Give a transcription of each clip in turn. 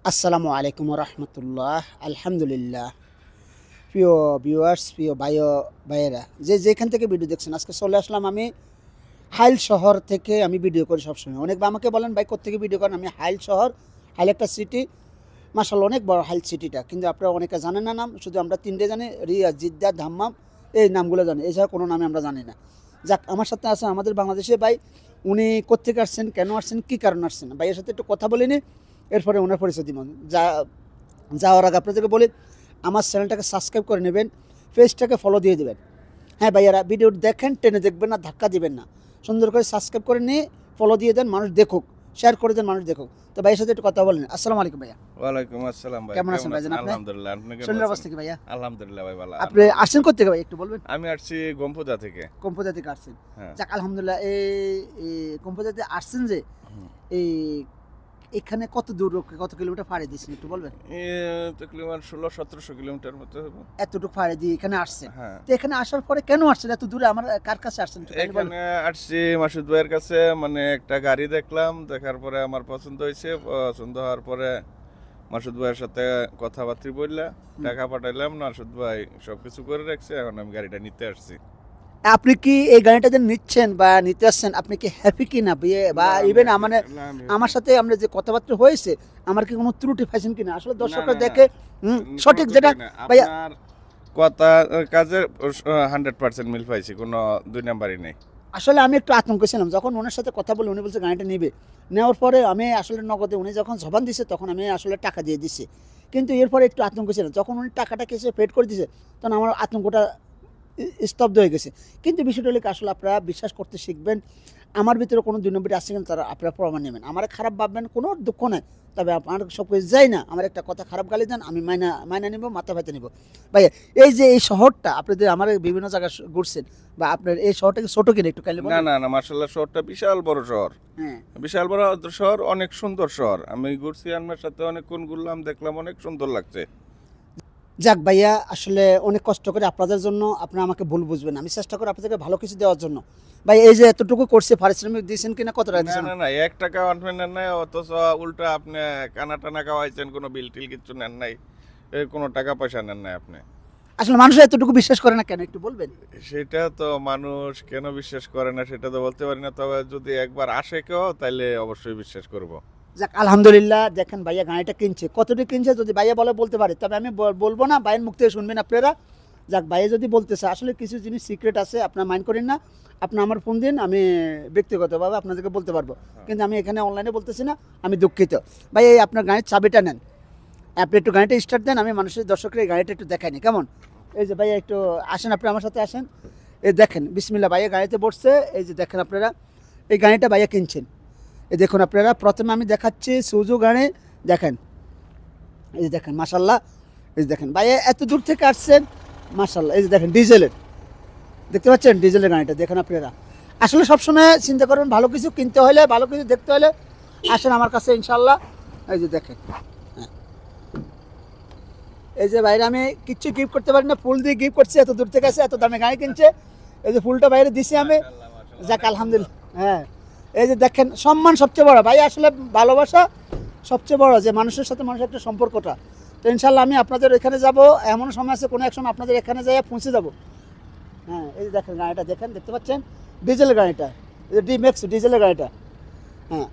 আসসালামু আলাইকুম রহমতুল্লাহ। আলহামদুলিল্লাহ। প্রিয় ভিউয়ার্স, প্রিয় ভাইয়েরা, যেখান থেকে ভিডিও দেখছেন, আজকে চলে আসলাম আমি হাইল শহর থেকে। আমি ভিডিও করি সবসময়। অনেক আমাকে বলেন ভাই কোত্থেকে ভিডিও করেন। আমি হাইল শহর, হাইল একটা সিটি, মাশাআল্লাহ অনেক বড় হাইল সিটিটা, কিন্তু আপনারা অনেকে জানেন না নাম। শুধু আমরা তিনটে জানি, রিয়া, জিদ্দা, ধাম্মাম, এই নামগুলো জানি, এছাড়া কোনো নামে আমরা জানি না। যাক, আমার সাথে আছে আমাদের বাংলাদেশে ভাই। উনি কোত্থেকে আসছেন, কেন আসছেন, কী কারণ আসছেন, ভাইয়ের সাথে একটু কথা বলিনি, এরপরে ওনার পরিচয় দিব। যাওয়ার আগে আপনাদেরকে বলি, আমার চ্যানেলটাকে সাবস্ক্রাইব করে নেবেন, পেজটাকে ফলো দিয়ে দেবেন। হ্যাঁ ভাইয়ারা, ভিডিও দেখেন, টেনে দেখবেন না, ধাক্কা দিবেন না, সুন্দর করে সাবস্ক্রাইব করে নিয়ে ফলো দিয়ে দেন, মানুষ দেখুক, শেয়ার করে দেন, মানুষ দেখুক। তো ভাইয়ের সাথে একটু কথা বলেন। আসসালামু আলাইকুম ভাইয়া। ওয়ালাইকুম আসসালাম ভাই। কেমন আছেন ভাইজান? আলহামদুলিল্লাহ। আপনি কেমন শরীরের আছেন? অবস্থা কি ভাইয়া? আলহামদুলিল্লাহ ভাই ভালো। আপনি আসছেন কোত্থেকে ভাই একটু বলবেন? আমি আসছি গম্পুজা থেকে। কম্পোজা থেকে আসছেন? হ্যাঁ। যাক আলহামদুলিল্লাহ। এই কম্পোজাতে আসছেন যে, হুম। এই এখানে কত দূর, কত কিলোমিটার পাড়ি দিয়েছেন একটু বলবেন? তকরিবান 1600-1700 কিলোমিটার মতো হবে। এতটুকু পাড়ি দিয়ে এখানে আসছেন। হ্যাঁ। তো এখানে আসার পরে কেন আসছেন এত দূরে? আমার কার কাছে আসছেন একটু কাইন্ডলি বলেন। এখানে আসছি মাসুদ ভাইয়ের কাছে, মানে একটা গাড়ি দেখলাম, দেখার পরে আমার পছন্দ হয়েছে। পছন্দ হওয়ার পরে মাসুদ ভাইয়ের সাথে কথাবার্তা বললাম, টাকা পাঠাইলাম, মাসুদ ভাই সবকিছু করে রাখছে। এখন আমি গাড়িটা নিতে আসছি। আপনি কি এই গাড়িটা যে নিচ্ছেন বা নিতে আসছেন, আপনি কি হ্যাপি কি না, বা ইভেন আমার সাথে আমরা যে কথাবার্তা হয়েছে, আমার কি কোনো ত্রুটি পাইছেন কিনা? আসলে দর্শকরা দেখে সঠিক যেটা ভাইয়া, আপনার কথা কাজে 100% মিল পাইছি, কোনো দুই নাম্বারই নেই। আসলে আমি একটু আতঙ্ক ছিলাম যখন ওনার সাথে কথা বলে। উনি বলছে গাড়িটা নেবে, নেওয়ার পরে আমি আসলে নগদে, উনি যখন জবান দিছে তখন আমি আসলে টাকা দিয়ে দিছি। কিন্তু এরপরে একটু আতঙ্ক ছিলাম, যখন উনি টাকাটা কেসে পেড করে দিছে তখন আমার আতঙ্কটা স্তব্ধ হয়ে গেছে। কিন্তু বিষয়টা হলে কি, আসলে আপনারা বিশ্বাস করতে শিখবেন। আমার ভিতরে কোনো দুই নম্বরই আসছে কিনা তারা আপনারা প্রমাণ নেবেন। আমার খারাপ ভাববেন, কোনো দুঃখ নাই, তবে আপনার সব কিছু যাই না, আমার একটা কথা খারাপ গালি দেন, আমি মাইনা নিব, মাথা ব্যথা নিব। ভাই, এই যে এই শহরটা আপনাদের, আমার বিভিন্ন জায়গায় ঘুরছেন, বা আপনার এই শহরটা কি ছোটো কিনা একটু কাইলে না না না, মার্শাল্লাহ শহরটা বিশাল বড় শহর। হ্যাঁ, বিশাল বড় শহর, অনেক সুন্দর শহর। আমি ঘুরছি, আমার সাথে অনেকক্ষণ ঘুরলাম, দেখলাম, অনেক সুন্দর লাগছে। যাক ভাইয়া, আসলে অনেক কষ্ট করে আপনাদের জন্য, আপনারা আমাকে ভুল বুঝবেন, আমি চেষ্টা করি আপনাদেরকে ভালো কিছু দেওয়ার জন্য। ভাই, এই যে এতটুকু করছে, পারিশ্রমিক দিয়েছেন কিনা, কত টাকা না দিয়েছেন? না না, 1 টাকা অনপেন নেন নাই, অথচ উল্টা আপনি কানা টানা খাওয়াইছেন, কোনো বিল টিল কিছু নেন নাই, কোনো টাকা পয়সা নেন নাই আপনি। আসলে মানুষ এতটুকু বিশ্বাস করে না কেন একটু বলবেন? সেটা তো মানুষ কেন বিশ্বাস করে না সেটা তো বলতে পারি না, তবে যদি একবার আসে কেউ তাহলে অবশ্যই বিশ্বাস করব। যাক আলহামদুলিল্লাহ। দেখেন ভাইয়া গাড়িটা কিনছে, কতটুকু কিনছে যদি ভাইয়া বলতে পারে, তবে আমি বলবো না, ভাইয়ের মুখ থেকে শুনবেন আপনারা। যাক, ভাইয়া যদি বলতেছে, আসলে কিছু জিনিস সিক্রেট আছে, আপনারা মাইন্ড করেন না। আপনি আমার ফোন দিন, আমি ব্যক্তিগতভাবে আপনাদেরকে বলতে পারবো, কিন্তু আমি এখানে অনলাইনে বলতেছি না, আমি দুঃখিত। ভাই, এই আপনার গাড়ির চাবিটা নেন, আপনি একটু গাড়িটা স্টার্ট দেন, আমি মানুষের দর্শকের এই গাড়িটা একটু দেখাইনি কেমন। এই যে ভাইয়া একটু আসেন, আপনি আমার সাথে আসেন। এই দেখেন, বিসমিল্লাহ, ভাইয়া গাড়িতে বসছে। এই যে দেখেন আপনারা, এই গাড়িটা ভাইয়া কিনছেন। এই দেখুন আপনারা, প্রথমে আমি দেখাচ্ছি সুজু গাড়ি, দেখেন, এই যে দেখেন মাশাল্লাহ। এই যে দেখেন ভাইয়া এত দূর থেকে আসছেন, মাশাল্লাহ। এই যে দেখেন ডিজেলের, দেখতে পাচ্ছেন ডিজেলের গাড়িটা, দেখেন আপনারা। আসলে সবসময় চিন্তা করবেন, ভালো কিছু কিনতে হলে, ভালো কিছু দেখতে হলে আসেন আমার কাছে ইনশাল্লাহ। এই যে দেখেন, হ্যাঁ, এই যে বাইরে আমি কিচ্ছু গিফট করতে পারি না, ফুল দিয়ে গিফট করছি, এত দূর থেকে আসে, এত দামে গাড়ি কিনছে। এই যে ফুলটা বাইরে দিছি আমি। যাক আলহামদুলিল্লাহ। হ্যাঁ, এই যে দেখেন, সম্মান সবচেয়ে বড় ভাই, আসলে ভালোবাসা সবচেয়ে বড়, যে মানুষের সাথে মানুষের একটা সম্পর্কটা। তো ইনশাল্লাহ আমি আপনাদের এখানে যাব, এমন সময় আছে কোনো এক সময় আপনাদের এখানে যাই পৌঁছে যাব। হ্যাঁ, এই যে দেখেন গাড়িটা, দেখেন, দেখতে পাচ্ছেন ডিজেলের গাড়িটা, এই যে ডিম্যাক্স ডিজেলের গাড়িটা। হ্যাঁ,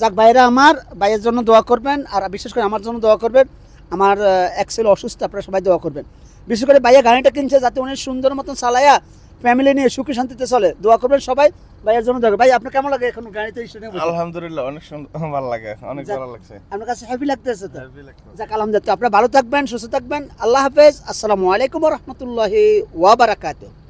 যাক ভাইরা, আমার ভাইয়ের জন্য দোয়া করবেন, আর বিশেষ করে আমার জন্য দোয়া করবেন। আমার এক্সেল অসুস্থ, আপনারা সবাই দোয়া করবেন। বিশেষ করে ভাইয়া গাড়িটা কিনছে যাতে উনি সুন্দর মতন চালায়া ফ্যামিলি নিয়ে সুখী শান্তিতে চলে, দোয়া করবেন সবাই। ভাইয়ের জন্য দোয়া করবেন। ভাই, আপনার কেমন লাগে এখন গাড়িতে স্টেশনে বসে? আলহামদুলিল্লাহ, অনেক সুন্দর, ভালো লাগে, অনেক ভালো লাগছে। আপনার কাছে হ্যাপি লাগতেছে তো? যাক আলহামদুলিল্লাহ। আপনারা ভালো থাকবেন, সুস্থ থাকবেন। আল্লাহ হাফেজ। আসসালামু আলাইকুম ওয়া রাহমাতুল্লাহি ওয়া বারাকাতুহু।